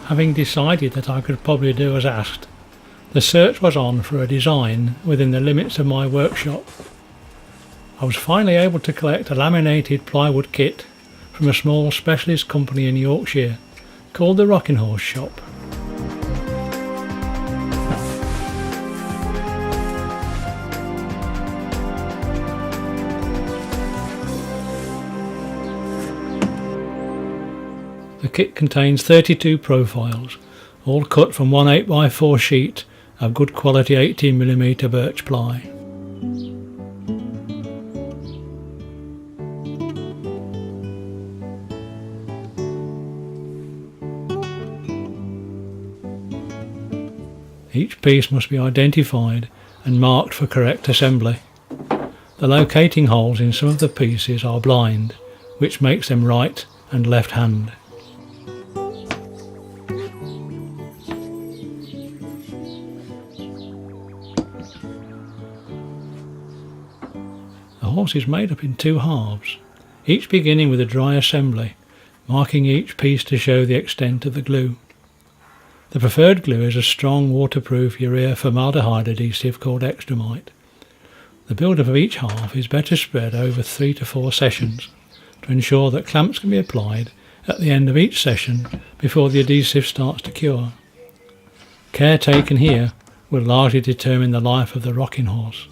Having decided that I could probably do as asked, the search was on for a design within the limits of my workshop. I was finally able to collect a laminated plywood kit from a small specialist company in Yorkshire called the Rocking Horse Shop. The kit contains 32 profiles, all cut from one 8x4 sheet of good quality 18mm birch ply. Each piece must be identified and marked for correct assembly. The locating holes in some of the pieces are blind, which makes them right and left hand. The horse is made up in two halves, each beginning with a dry assembly, marking each piece to show the extent of the glue. The preferred glue is a strong waterproof urea formaldehyde adhesive called Extramite. The build-up of each half is better spread over 3 to 4 sessions to ensure that clamps can be applied at the end of each session before the adhesive starts to cure. Care taken here will largely determine the life of the rocking horse.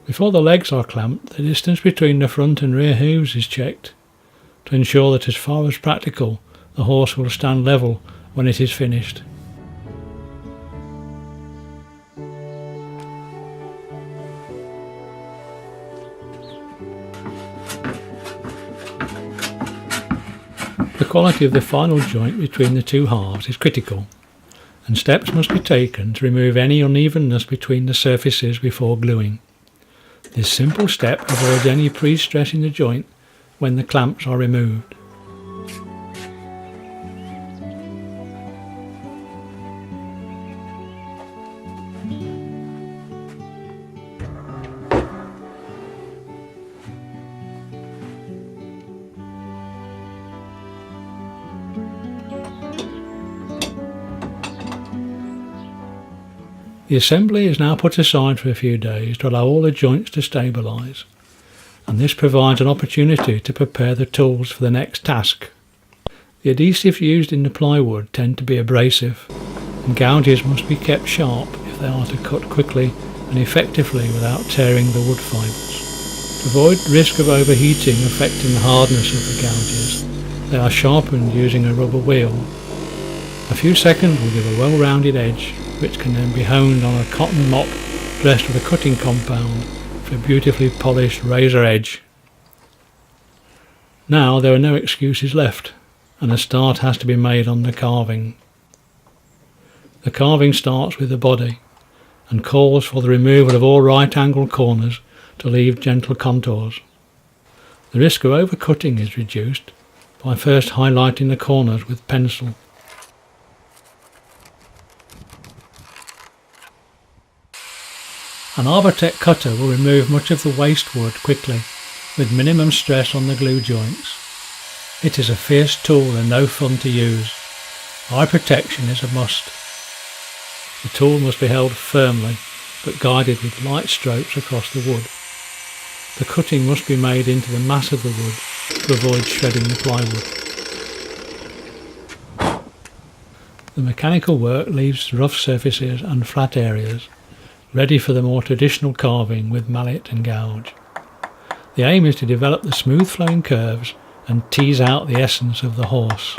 Before the legs are clamped, the distance between the front and rear hooves is checked to ensure that as far as practical the horse will stand level when it is finished. The quality of the final joint between the two halves is critical, and steps must be taken to remove any unevenness between the surfaces before gluing. This simple step avoids any pre-stress in the joint when the clamps are removed. The assembly is now put aside for a few days to allow all the joints to stabilise, and this provides an opportunity to prepare the tools for the next task. The adhesives used in the plywood tend to be abrasive, and gouges must be kept sharp if they are to cut quickly and effectively without tearing the wood fibres. To avoid risk of overheating affecting the hardness of the gouges, they are sharpened using a rubber wheel. A few seconds will give a well-rounded edge, which can then be honed on a cotton mop dressed with a cutting compound for a beautifully polished razor edge. Now there are no excuses left, and a start has to be made on the carving. The carving starts with the body and calls for the removal of all right angle corners to leave gentle contours. The risk of overcutting is reduced by first highlighting the corners with pencil. An Arbortech cutter will remove much of the waste wood quickly, with minimum stress on the glue joints. It is a fierce tool and no fun to use. Eye protection is a must. The tool must be held firmly, but guided with light strokes across the wood. The cutting must be made into the mass of the wood to avoid shredding the plywood. The mechanical work leaves rough surfaces and flat areas, ready for the more traditional carving with mallet and gouge. The aim is to develop the smooth flowing curves and tease out the essence of the horse.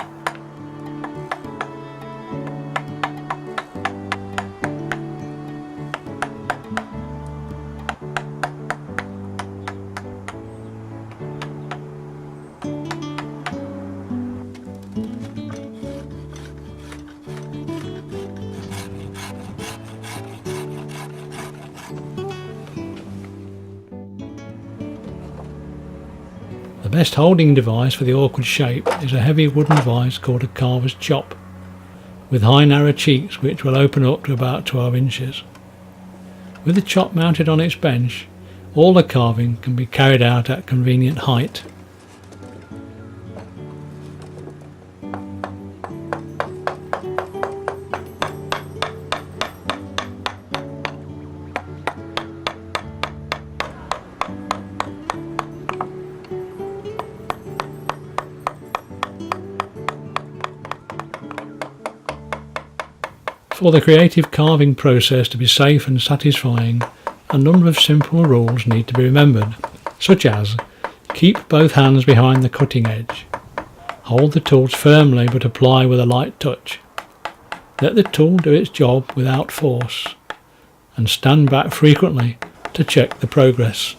The best holding device for the awkward shape is a heavy wooden vise called a carver's chop, with high narrow cheeks which will open up to about 12 inches. With the chop mounted on its bench, all the carving can be carried out at convenient height. For the creative carving process to be safe and satisfying, a number of simple rules need to be remembered, such as keep both hands behind the cutting edge, hold the tools firmly but apply with a light touch, let the tool do its job without force, and stand back frequently to check the progress.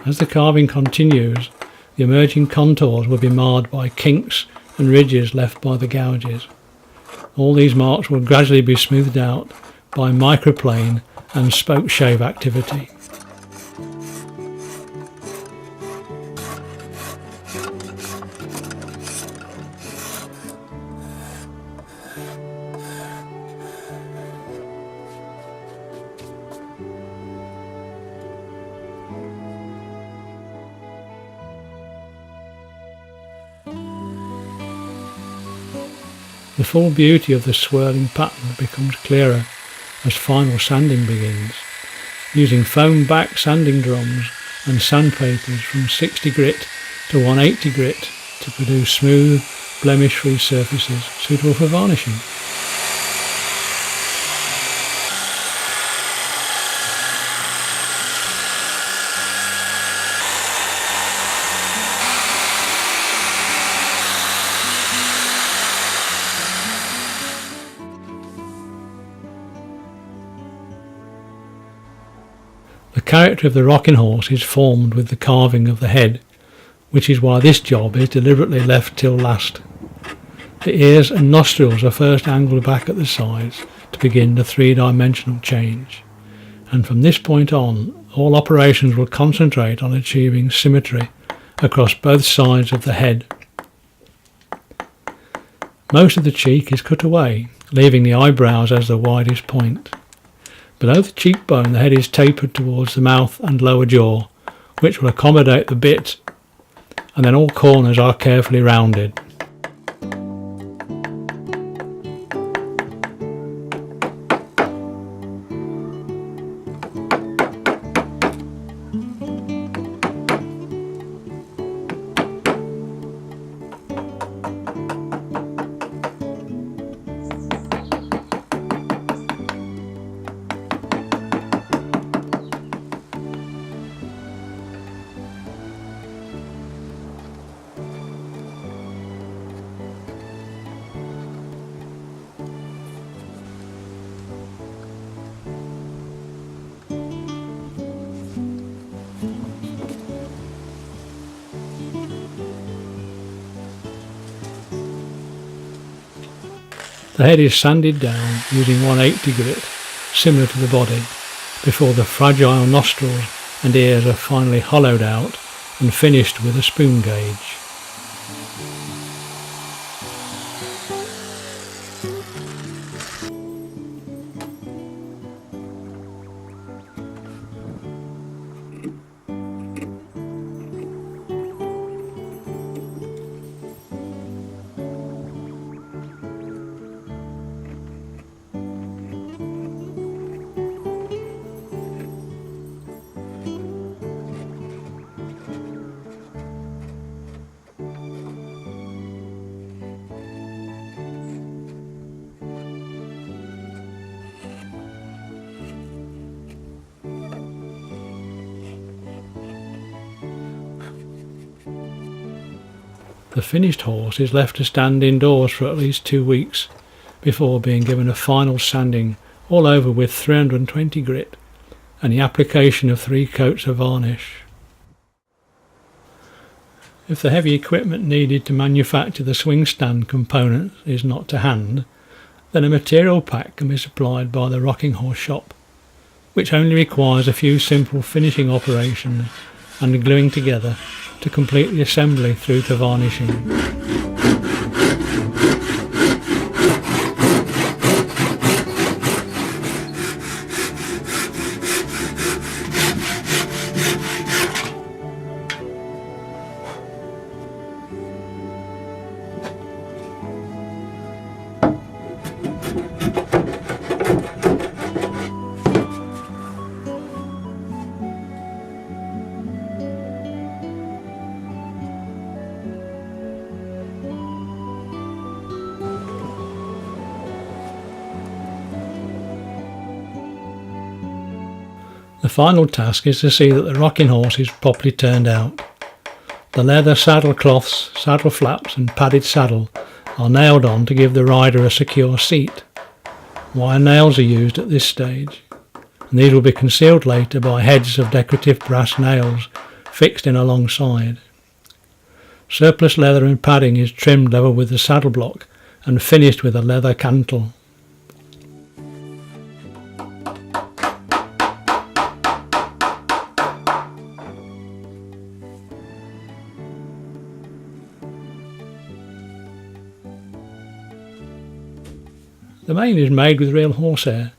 As the carving continues, the emerging contours will be marred by kinks and ridges left by the gouges. All these marks will gradually be smoothed out by microplane and spoke shave activity. The full beauty of the swirling pattern becomes clearer as final sanding begins, using foam back sanding drums and sandpapers from 60 grit to 180 grit to produce smooth, blemish-free surfaces suitable for varnishing. The character of the rocking horse is formed with the carving of the head, which is why this job is deliberately left till last. The ears and nostrils are first angled back at the sides to begin the three-dimensional change, and from this point on all operations will concentrate on achieving symmetry across both sides of the head. Most of the cheek is cut away, leaving the eyebrows as the widest point. Below the cheekbone, the head is tapered towards the mouth and lower jaw, which will accommodate the bit, and then all corners are carefully rounded. The head is sanded down using 180 grit, similar to the body, before the fragile nostrils and ears are finally hollowed out and finished with a spoon gauge. The finished horse is left to stand indoors for at least 2 weeks before being given a final sanding all over with 320 grit and the application of 3 coats of varnish. If the heavy equipment needed to manufacture the swing stand components is not to hand, then a material pack can be supplied by the Rocking Horse shop, which only requires a few simple finishing operations and gluing together to complete the assembly through to varnishing. The final task is to see that the rocking horse is properly turned out. The leather saddle cloths, saddle flaps and padded saddle are nailed on to give the rider a secure seat. Wire nails are used at this stage, and these will be concealed later by heads of decorative brass nails fixed in alongside. Surplus leather and padding is trimmed level with the saddle block and finished with a leather cantle. The mane is made with real horsehair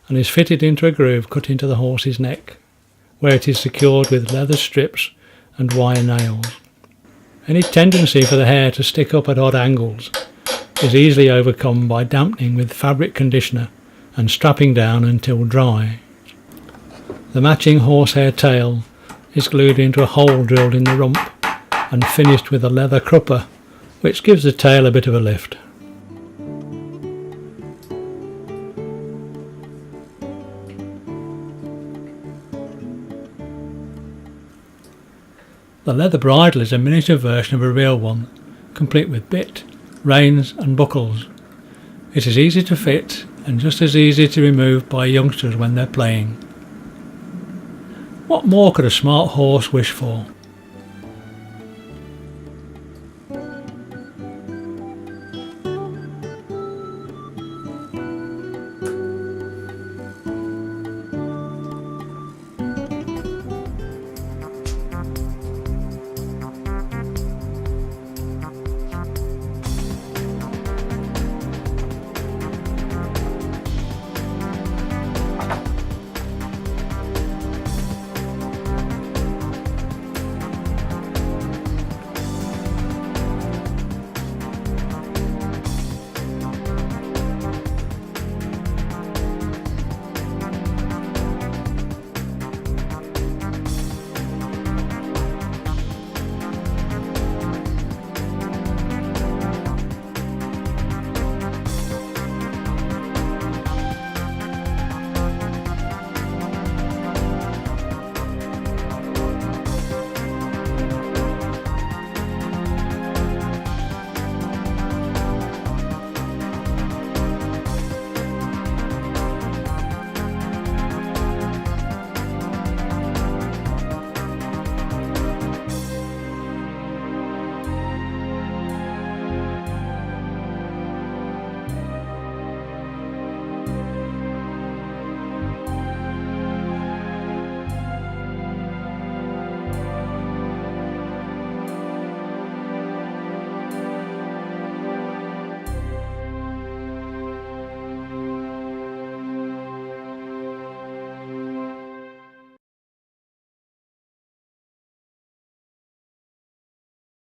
and is fitted into a groove cut into the horse's neck, where it is secured with leather strips and wire nails. Any tendency for the hair to stick up at odd angles is easily overcome by dampening with fabric conditioner and strapping down until dry. The matching horsehair tail is glued into a hole drilled in the rump and finished with a leather crupper, which gives the tail a bit of a lift. The leather bridle is a miniature version of a real one, complete with bit, reins and buckles. It is easy to fit and just as easy to remove by youngsters when they're playing. What more could a smart horse wish for?